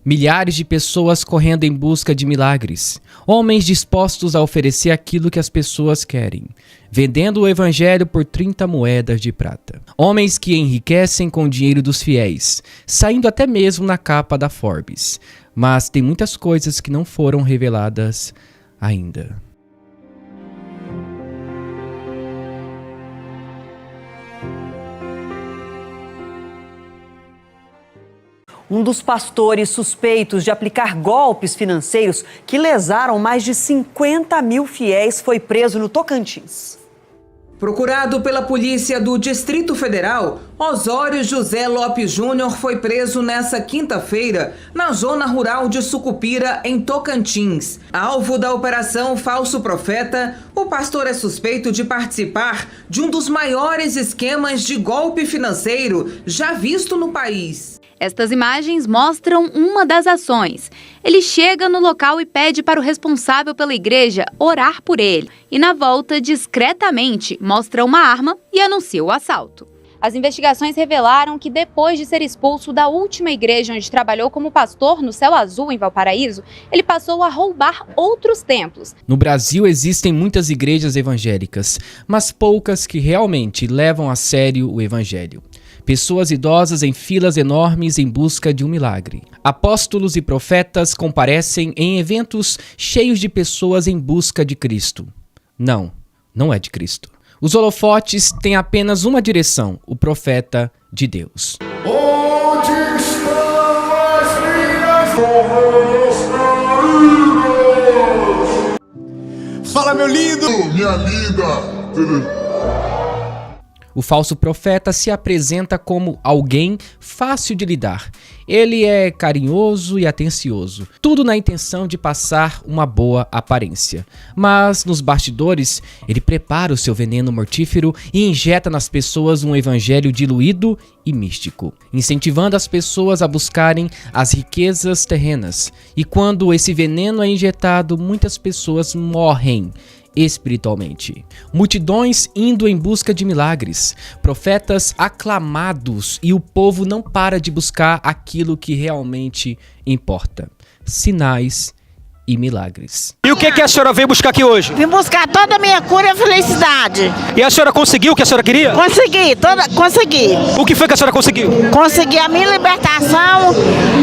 Milhares de pessoas correndo em busca de milagres. Homens dispostos a oferecer aquilo que as pessoas querem, vendendo o evangelho por 30 moedas de prata. Homens que enriquecem com o dinheiro dos fiéis, saindo até mesmo na capa da Forbes. Mas tem muitas coisas que não foram reveladas ainda. Um dos pastores suspeitos de aplicar golpes financeiros que lesaram mais de 50 mil fiéis foi preso no Tocantins. Procurado pela polícia do Distrito Federal, Osório José Lopes Júnior foi preso nesta quinta-feira na zona rural de Sucupira, em Tocantins. Alvo da Operação Falso Profeta, o pastor é suspeito de participar de um dos maiores esquemas de golpe financeiro já visto no país. Estas imagens mostram uma das ações. Ele chega no local e pede para o responsável pela igreja orar por ele. E na volta, discretamente, mostra uma arma e anuncia o assalto. As investigações revelaram que depois de ser expulso da última igreja onde trabalhou como pastor, no Céu Azul, em Valparaíso, ele passou a roubar outros templos. No Brasil existem muitas igrejas evangélicas, mas poucas que realmente levam a sério o evangelho. Pessoas idosas em filas enormes em busca de um milagre. Apóstolos e profetas comparecem em eventos cheios de pessoas em busca de Cristo. Não é de Cristo. Os holofotes têm apenas uma direção: o profeta de Deus. Onde estão as minhas ovelhas? Fala, meu lindo! Minha linda! O falso profeta se apresenta como alguém fácil de lidar. Ele é carinhoso e atencioso, tudo na intenção de passar uma boa aparência. Mas nos bastidores, ele prepara o seu veneno mortífero e injeta nas pessoas um evangelho diluído e místico, incentivando as pessoas a buscarem as riquezas terrenas. E quando esse veneno é injetado, muitas pessoas morrem espiritualmente. Multidões indo em busca de milagres, profetas aclamados, e o povo não para de buscar aquilo que realmente importa: sinais e milagres. E o que a senhora veio buscar aqui hoje? Vim buscar toda a minha cura e felicidade. E a senhora conseguiu o que a senhora queria? Consegui. O que foi que a senhora conseguiu? Consegui a minha libertação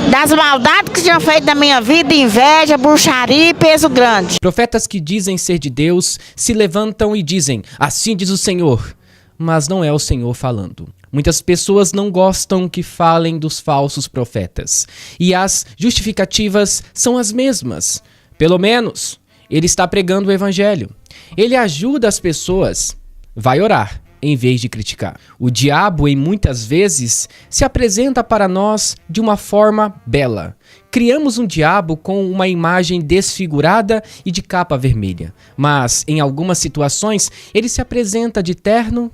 das maldades que tinham feito na minha vida: inveja, bruxaria e peso grande. Profetas que dizem ser de Deus se levantam e dizem: assim diz o Senhor, mas não é o Senhor falando. Muitas pessoas não gostam que falem dos falsos profetas, e as justificativas são as mesmas. Pelo menos, ele está pregando o evangelho. Ele ajuda as pessoas. Vai orar, em vez de criticar. O diabo, em muitas vezes, se apresenta para nós de uma forma bela. Criamos um diabo com uma imagem desfigurada e de capa vermelha. Mas, em algumas situações, ele se apresenta de terno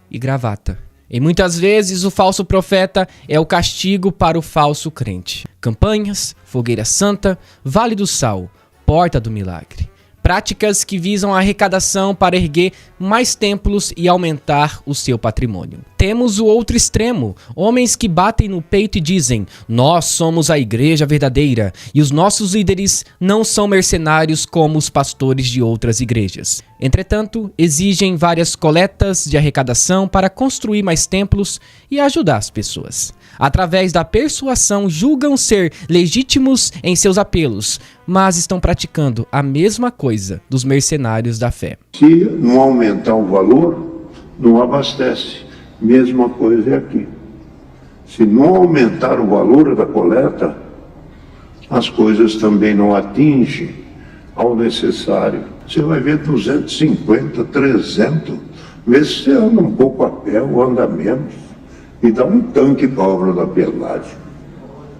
e gravata. E muitas vezes o falso profeta é o castigo para o falso crente. Campanhas, fogueira santa, Vale do Sal, Porta do Milagre. Práticas que visam a arrecadação para erguer mais templos e aumentar o seu patrimônio. Temos o outro extremo, homens que batem no peito e dizem: nós somos a igreja verdadeira e os nossos líderes não são mercenários como os pastores de outras igrejas. Entretanto, exigem várias coletas de arrecadação para construir mais templos e ajudar as pessoas. Através da persuasão, julgam ser legítimos em seus apelos, mas estão praticando a mesma coisa dos mercenários da fé. Se não aumentar o valor, não abastece. Mesma coisa é aqui. Se não aumentar o valor da coleta, as coisas também não atingem ao necessário. Você vai ver 250, 300, vê se você anda um pouco a pé ou anda menos, e dá um tanque para a obra da piedade.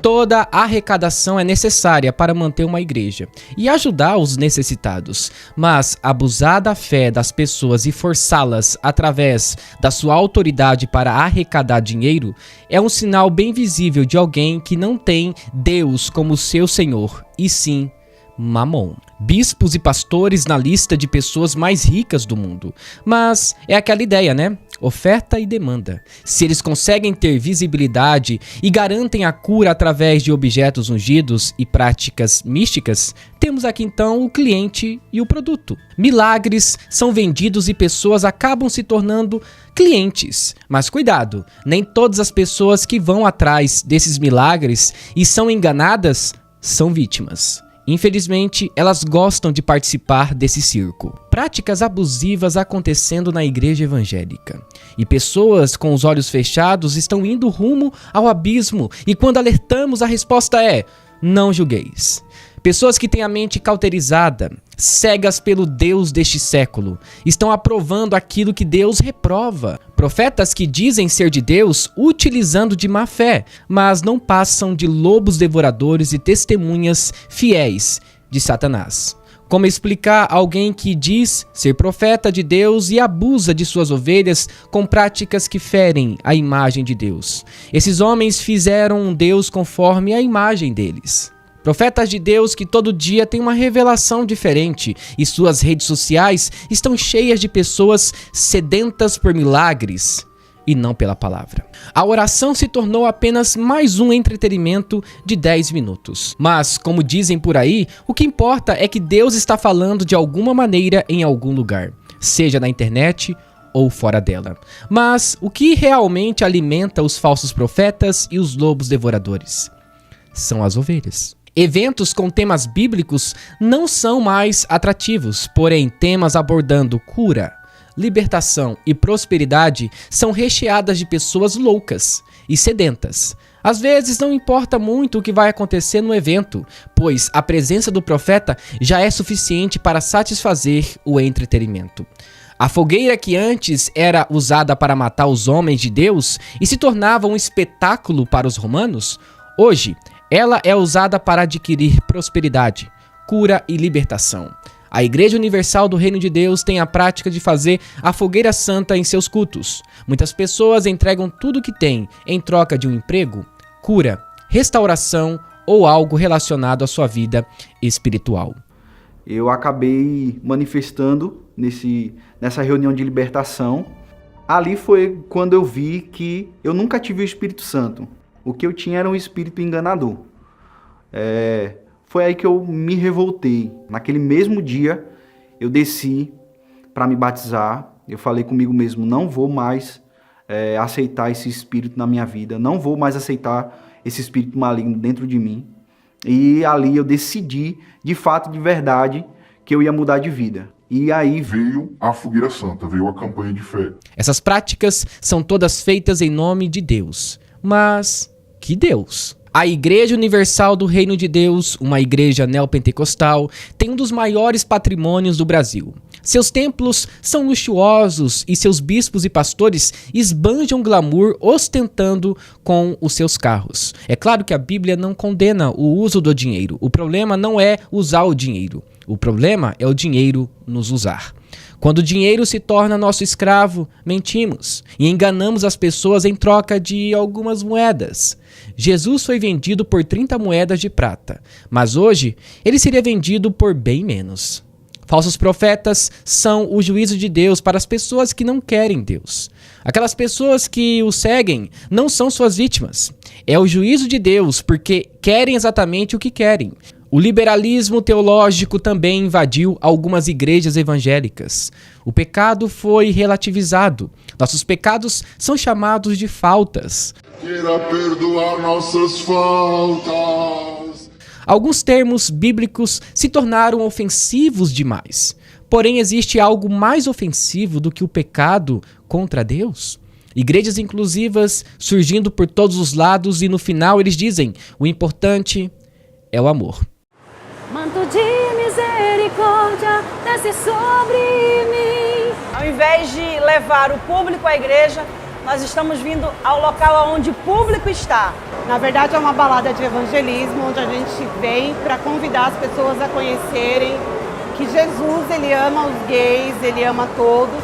Toda arrecadação é necessária para manter uma igreja e ajudar os necessitados, mas abusar da fé das pessoas e forçá-las através da sua autoridade para arrecadar dinheiro é um sinal bem visível de alguém que não tem Deus como seu Senhor, e sim Mamon. Bispos e pastores na lista de pessoas mais ricas do mundo. Mas é aquela ideia, né? oferta e demanda. Se eles conseguem ter visibilidade e garantem a cura através de objetos ungidos e práticas místicas, temos aqui então o cliente e o produto. Milagres são vendidos e pessoas acabam se tornando clientes. Mas cuidado, nem todas as pessoas que vão atrás desses milagres e são enganadas são vítimas. Infelizmente, elas gostam de participar desse circo. Práticas abusivas acontecendo na igreja evangélica. E pessoas com os olhos fechados estão indo rumo ao abismo. E quando alertamos, a resposta é: não julgueis. Pessoas que têm a mente cauterizada, cegas pelo Deus deste século, estão aprovando aquilo que Deus reprova. Profetas que dizem ser de Deus, utilizando de má fé, mas não passam de lobos devoradores e testemunhas fiéis de Satanás. Como explicar alguém que diz ser profeta de Deus e abusa de suas ovelhas com práticas que ferem a imagem de Deus? Esses homens fizeram um Deus conforme a imagem deles. Profetas de Deus que todo dia têm uma revelação diferente e suas redes sociais estão cheias de pessoas sedentas por milagres e não pela palavra. A oração se tornou apenas mais um entretenimento de 10 minutos. Mas, como dizem por aí, o que importa é que Deus está falando de alguma maneira em algum lugar, seja na internet ou fora dela. Mas o que realmente alimenta os falsos profetas e os lobos devoradores? São as ovelhas. Eventos com temas bíblicos não são mais atrativos, porém temas abordando cura, libertação e prosperidade são recheadas de pessoas loucas e sedentas. Às vezes não importa muito o que vai acontecer no evento, pois a presença do profeta já é suficiente para satisfazer o entretenimento. A fogueira que antes era usada para matar os homens de Deus e se tornava um espetáculo para os romanos, hoje ela é usada para adquirir prosperidade, cura e libertação. A Igreja Universal do Reino de Deus tem a prática de fazer a fogueira santa em seus cultos. Muitas pessoas entregam tudo o que têm em troca de um emprego, cura, restauração ou algo relacionado à sua vida espiritual. Eu acabei manifestando nessa reunião de libertação. Ali foi quando eu vi que eu nunca tive o Espírito Santo. O que eu tinha era um espírito enganador. Foi aí que eu me revoltei. Naquele mesmo dia, eu desci para me batizar. Eu falei comigo mesmo, não vou mais aceitar esse espírito na minha vida. Não vou mais aceitar esse espírito maligno dentro de mim. E ali eu decidi, de fato, de verdade, que eu ia mudar de vida. E aí veio a Fogueira Santa, veio a campanha de fé. Essas práticas são todas feitas em nome de Deus. Mas que Deus? A Igreja Universal do Reino de Deus, uma igreja neopentecostal, tem um dos maiores patrimônios do Brasil. Seus templos são luxuosos e seus bispos e pastores esbanjam glamour ostentando com os seus carros. É claro que a Bíblia não condena o uso do dinheiro. O problema não é usar o dinheiro. O problema é o dinheiro nos usar. Quando o dinheiro se torna nosso escravo, mentimos e enganamos as pessoas em troca de algumas moedas. Jesus foi vendido por 30 moedas de prata, mas hoje ele seria vendido por bem menos. Falsos profetas são o juízo de Deus para as pessoas que não querem Deus. Aquelas pessoas que o seguem não são suas vítimas. É o juízo de Deus porque querem exatamente o que querem. O liberalismo teológico também invadiu algumas igrejas evangélicas. O pecado foi relativizado. Nossos pecados são chamados de faltas. Queira perdoar nossas faltas. Alguns termos bíblicos se tornaram ofensivos demais. Porém, existe algo mais ofensivo do que o pecado contra Deus? Igrejas inclusivas surgindo por todos os lados e no final eles dizem: o importante é o amor. Manto de misericórdia desce sobre mim. Ao invés de levar o público à igreja, nós estamos vindo ao local onde o público está. Na verdade, é uma balada de evangelismo, onde a gente vem para convidar as pessoas a conhecerem que Jesus, ele ama os gays, ele ama todos.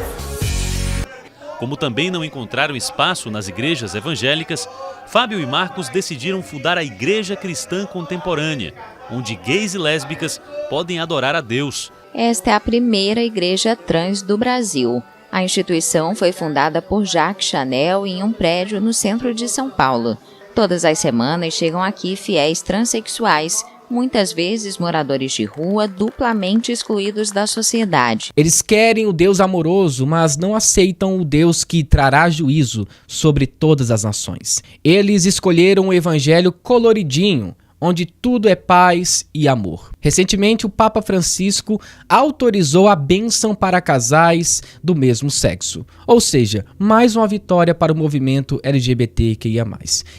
Como também não encontraram espaço nas igrejas evangélicas, Fábio e Marcos decidiram fundar a Igreja Cristã Contemporânea, onde gays e lésbicas podem adorar a Deus. Esta é a primeira igreja trans do Brasil. A instituição foi fundada por Jacques Chanel em um prédio no centro de São Paulo. Todas as semanas chegam aqui fiéis transexuais, muitas vezes moradores de rua, duplamente excluídos da sociedade. Eles querem o Deus amoroso, mas não aceitam o Deus que trará juízo sobre todas as nações. Eles escolheram um evangelho coloridinho, onde tudo é paz e amor. Recentemente, o Papa Francisco autorizou a bênção para casais do mesmo sexo. Ou seja, mais uma vitória para o movimento LGBTQIA+.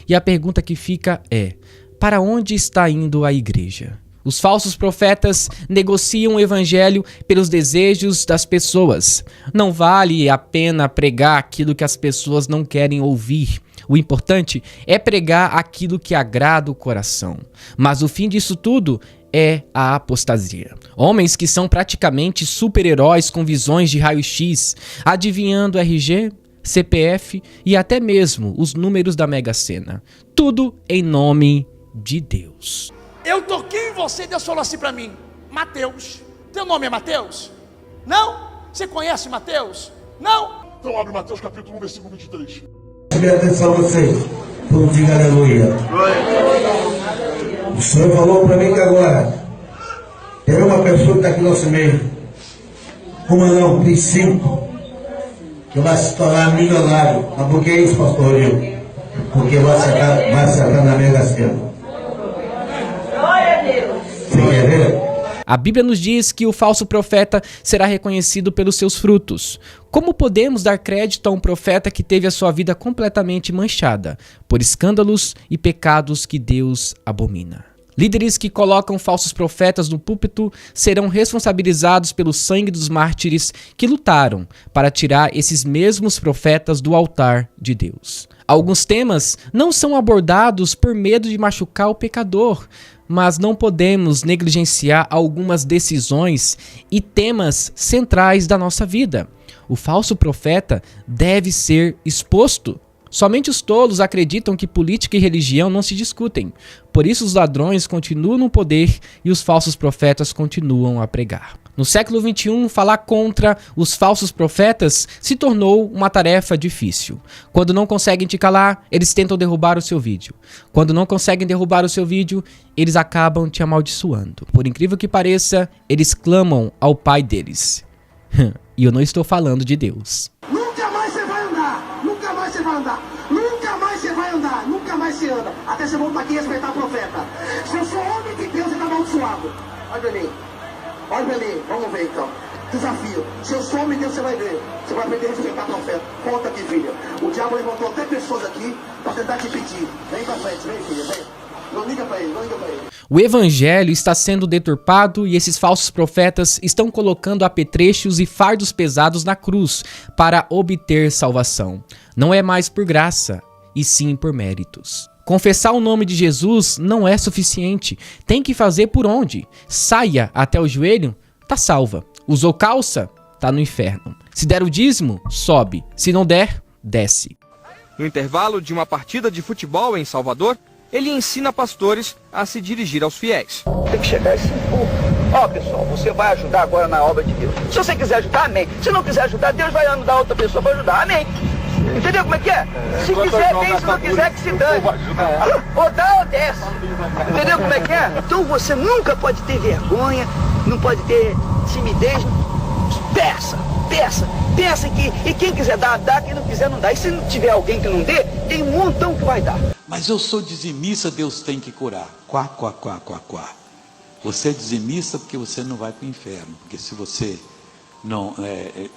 E a pergunta que fica é: para onde está indo a igreja? Os falsos profetas negociam o evangelho pelos desejos das pessoas. Não vale a pena pregar aquilo que as pessoas não querem ouvir. O importante é pregar aquilo que agrada o coração. Mas o fim disso tudo é a apostasia. Homens que são praticamente super-heróis com visões de raio-x, adivinhando RG, CPF e até mesmo os números da Mega Sena. Tudo em nome de Deus. Eu toquei em você e Deus falou assim pra mim: Mateus. Teu nome é Mateus? Não? Você conhece Mateus? Não? Então abre Mateus capítulo 1, versículo 23. Preste atenção vocês, vamos dizer aleluia. O Senhor falou para mim que agora tem uma pessoa que está aqui no nosso meio, uma não, tem 5, que vai se tornar milionário. Mas por que isso, pastor Rio? Porque vai acertar na Mega Sena. Você quer ver? A Bíblia nos diz que o falso profeta será reconhecido pelos seus frutos. Como podemos dar crédito a um profeta que teve a sua vida completamente manchada por escândalos e pecados que Deus abomina? Líderes que colocam falsos profetas no púlpito serão responsabilizados pelo sangue dos mártires que lutaram para tirar esses mesmos profetas do altar de Deus. Alguns temas não são abordados por medo de machucar o pecador, mas não podemos negligenciar algumas decisões e temas centrais da nossa vida. O falso profeta deve ser exposto. Somente os tolos acreditam que política e religião não se discutem. Por isso os ladrões continuam no poder e os falsos profetas continuam a pregar. No século XXI, falar contra os falsos profetas se tornou uma tarefa difícil. Quando não conseguem te calar, eles tentam derrubar o seu vídeo. Quando não conseguem derrubar o seu vídeo, eles acabam te amaldiçoando. Por incrível que pareça, eles clamam ao pai deles. E eu não estou falando de Deus. Nunca mais você vai andar, nunca mais você vai andar, nunca mais você vai andar, nunca mais você anda, até você voltar aqui e respeitar o profeta. Se eu sou homem de Deus, você está amaldiçoado. Olha pra mim. Olha pra mim, vamos ver então. Desafio. Se eu sou homem de Deus, você vai ver. Você vai aprender a respeitar o profeta. Conta aqui, filha. O diabo levantou até pessoas aqui para tentar te impedir. Vem pra frente, vem, filha, vem. Não liga pra ele, não liga pra ele. O evangelho está sendo deturpado e esses falsos profetas estão colocando apetrechos e fardos pesados na cruz para obter salvação. Não é mais por graça, e sim por méritos. Confessar o nome de Jesus não é suficiente. Tem que fazer por onde? Saia até o joelho, tá salva. Usou calça? Tá no inferno. Se der o dízimo, sobe. Se não der, desce. No intervalo de uma partida de futebol em Salvador, ele ensina pastores a se dirigir aos fiéis. Tem que chegar esse povo. Ó, pessoal, você vai ajudar agora na obra de Deus. Se você quiser ajudar, amém. Se não quiser ajudar, Deus vai mandar outra pessoa para ajudar, amém. Entendeu como é que é? Se quiser, vem, se não quiser, que se dane. Ou dá ou desce. Entendeu como é que é? Então você nunca pode ter vergonha, não pode ter timidez. Peça e quem quiser dar, dá, quem não quiser, não dá. E se não tiver alguém que não dê, tem um montão que vai dar. Mas eu sou dizimista, Deus tem que curar. Quá. Você é dizimista porque você não vai para o inferno. Porque se você não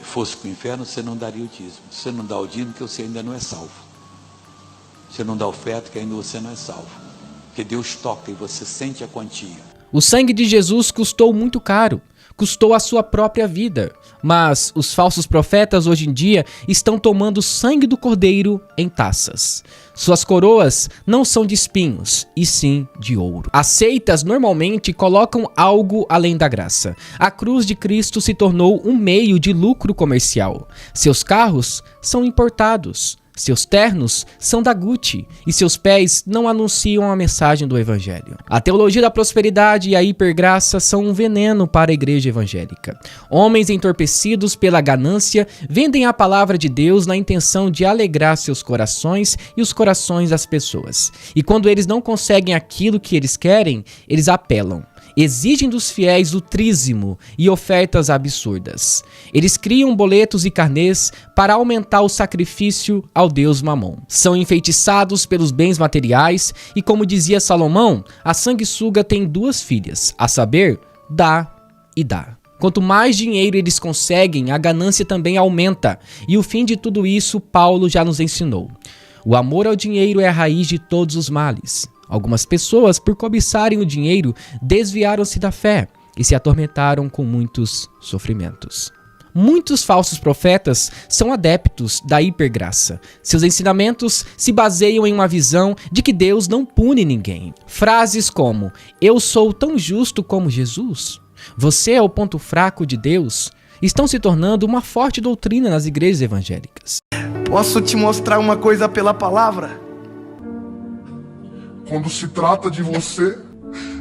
fosse para o inferno, você não daria o dízimo. Você não dá o dízimo porque você ainda não é salvo. Você não dá oferta porque ainda você não é salvo. Porque Deus toca e você sente a quantia. O sangue de Jesus custou muito caro. Custou a sua própria vida. Mas os falsos profetas hoje em dia estão tomando o sangue do cordeiro em taças. Suas coroas não são de espinhos, e sim de ouro. As seitas normalmente colocam algo além da graça. A cruz de Cristo se tornou um meio de lucro comercial. Seus carros são importados. Seus ternos são da Gucci e seus pés não anunciam a mensagem do evangelho. A teologia da prosperidade e a hipergraça são um veneno para a igreja evangélica. Homens entorpecidos pela ganância vendem a palavra de Deus na intenção de alegrar seus corações e os corações das pessoas. E quando eles não conseguem aquilo que eles querem, eles apelam. Exigem dos fiéis o trízimo e ofertas absurdas. Eles criam boletos e carnês para aumentar o sacrifício ao deus Mamon. São enfeitiçados pelos bens materiais e, como dizia Salomão, a sanguessuga tem duas filhas, a saber, dá e dá. Quanto mais dinheiro eles conseguem, a ganância também aumenta. E o fim de tudo isso, Paulo já nos ensinou. O amor ao dinheiro é a raiz de todos os males. Algumas pessoas, por cobiçarem o dinheiro, desviaram-se da fé e se atormentaram com muitos sofrimentos. Muitos falsos profetas são adeptos da hipergraça. Seus ensinamentos se baseiam em uma visão de que Deus não pune ninguém. Frases como, eu sou tão justo como Jesus, você é o ponto fraco de Deus, estão se tornando uma forte doutrina nas igrejas evangélicas. Posso te mostrar uma coisa pela palavra? Quando se trata de você,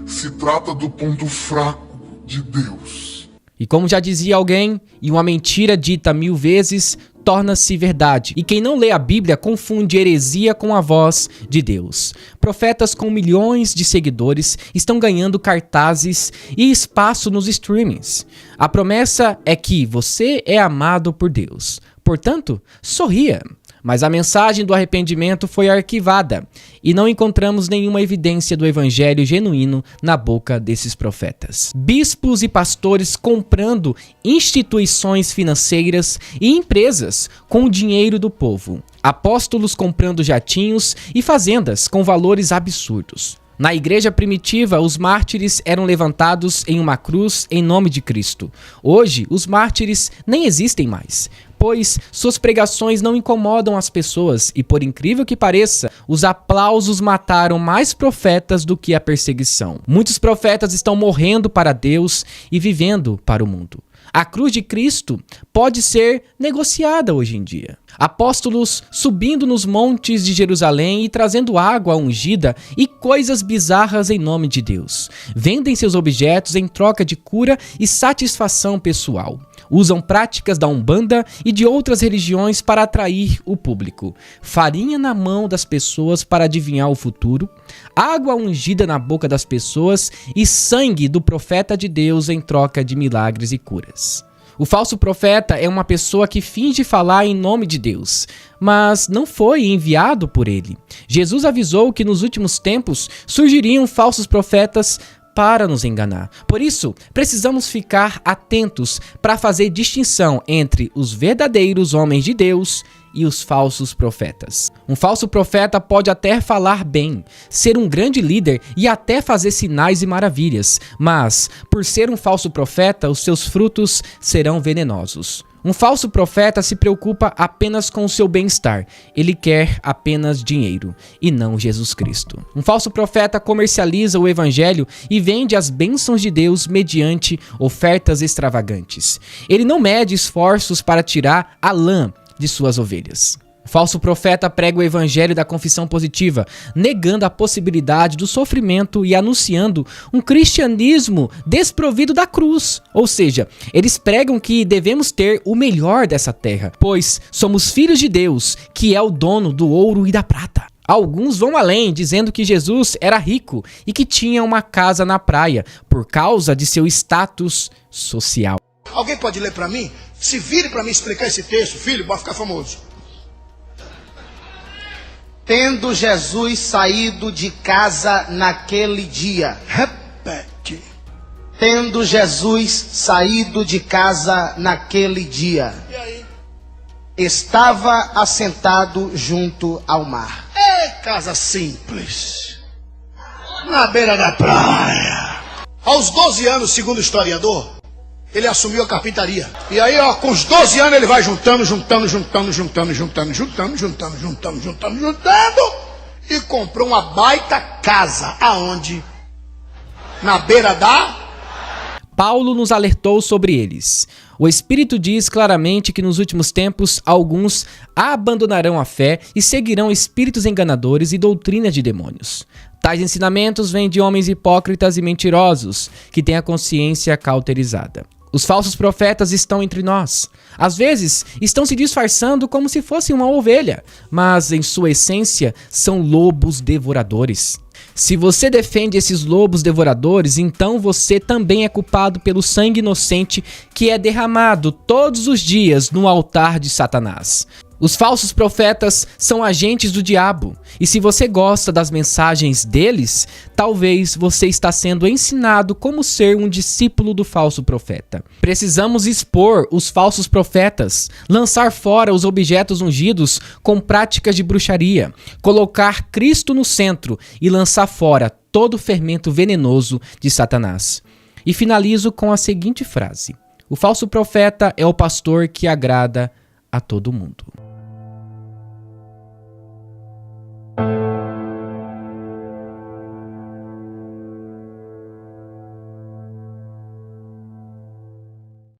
se trata do ponto fraco de Deus. E como já dizia alguém, e uma mentira dita 1000 vezes torna-se verdade. E quem não lê a Bíblia confunde heresia com a voz de Deus. Profetas com milhões de seguidores estão ganhando cartazes e espaço nos streamings. A promessa é que você é amado por Deus. Portanto, sorria. Mas a mensagem do arrependimento foi arquivada e não encontramos nenhuma evidência do evangelho genuíno na boca desses profetas. Bispos e pastores comprando instituições financeiras e empresas com o dinheiro do povo. Apóstolos comprando jatinhos e fazendas com valores absurdos. Na igreja primitiva, os mártires eram levantados em uma cruz em nome de Cristo. Hoje, os mártires nem existem mais, pois suas pregações não incomodam as pessoas e, por incrível que pareça, os aplausos mataram mais profetas do que a perseguição. Muitos profetas estão morrendo para Deus e vivendo para o mundo. A cruz de Cristo pode ser negociada hoje em dia. Apóstolos subindo nos montes de Jerusalém e trazendo água ungida e coisas bizarras em nome de Deus. Vendem seus objetos em troca de cura e satisfação pessoal. Usam práticas da Umbanda e de outras religiões para atrair o público. Farinha na mão das pessoas para adivinhar o futuro. Água ungida na boca das pessoas e sangue do profeta de Deus em troca de milagres e curas. O falso profeta é uma pessoa que finge falar em nome de Deus, mas não foi enviado por ele. Jesus avisou que nos últimos tempos surgiriam falsos profetas para nos enganar. Por isso, precisamos ficar atentos para fazer distinção entre os verdadeiros homens de Deus e os falsos profetas. Um falso profeta pode até falar bem, ser um grande líder e até fazer sinais e maravilhas, mas, por ser um falso profeta, os seus frutos serão venenosos. Um falso profeta se preocupa apenas com o seu bem-estar. Ele quer apenas dinheiro e não Jesus Cristo. Um falso profeta comercializa o evangelho e vende as bênçãos de Deus mediante ofertas extravagantes. Ele não mede esforços para tirar a lã de suas ovelhas. O falso profeta prega o evangelho da confissão positiva, negando a possibilidade do sofrimento e anunciando um cristianismo desprovido da cruz. Ou seja, eles pregam que devemos ter o melhor dessa terra, pois somos filhos de Deus, que é o dono do ouro e da prata. Alguns vão além, dizendo que Jesus era rico e que tinha uma casa na praia, por causa de seu status social. Alguém pode ler para mim? Se vire para me explicar esse texto, filho, vai ficar famoso. Tendo Jesus saído de casa naquele dia. Repete. Tendo Jesus saído de casa naquele dia. E aí? Estava assentado junto ao mar. Casa simples. Na beira da praia. Aos 12 anos, segundo o historiador, ele assumiu a carpintaria. E aí, ó, com os 12 anos ele vai juntando. E comprou uma baita casa. Aonde? Na beira da... Paulo nos alertou sobre eles. O Espírito diz claramente que nos últimos tempos alguns abandonarão a fé e seguirão espíritos enganadores e doutrinas de demônios. Tais ensinamentos vêm de homens hipócritas e mentirosos, que têm a consciência cauterizada. Os falsos profetas estão entre nós. Às vezes, estão se disfarçando como se fosse uma ovelha, mas em sua essência são lobos devoradores. Se você defende esses lobos devoradores, então você também é culpado pelo sangue inocente que é derramado todos os dias no altar de Satanás. Os falsos profetas são agentes do diabo, e se você gosta das mensagens deles, talvez você está sendo ensinado como ser um discípulo do falso profeta. Precisamos expor os falsos profetas, lançar fora os objetos ungidos com práticas de bruxaria, colocar Cristo no centro e lançar fora todo o fermento venenoso de Satanás. E finalizo com a seguinte frase: o falso profeta é o pastor que agrada a todo mundo.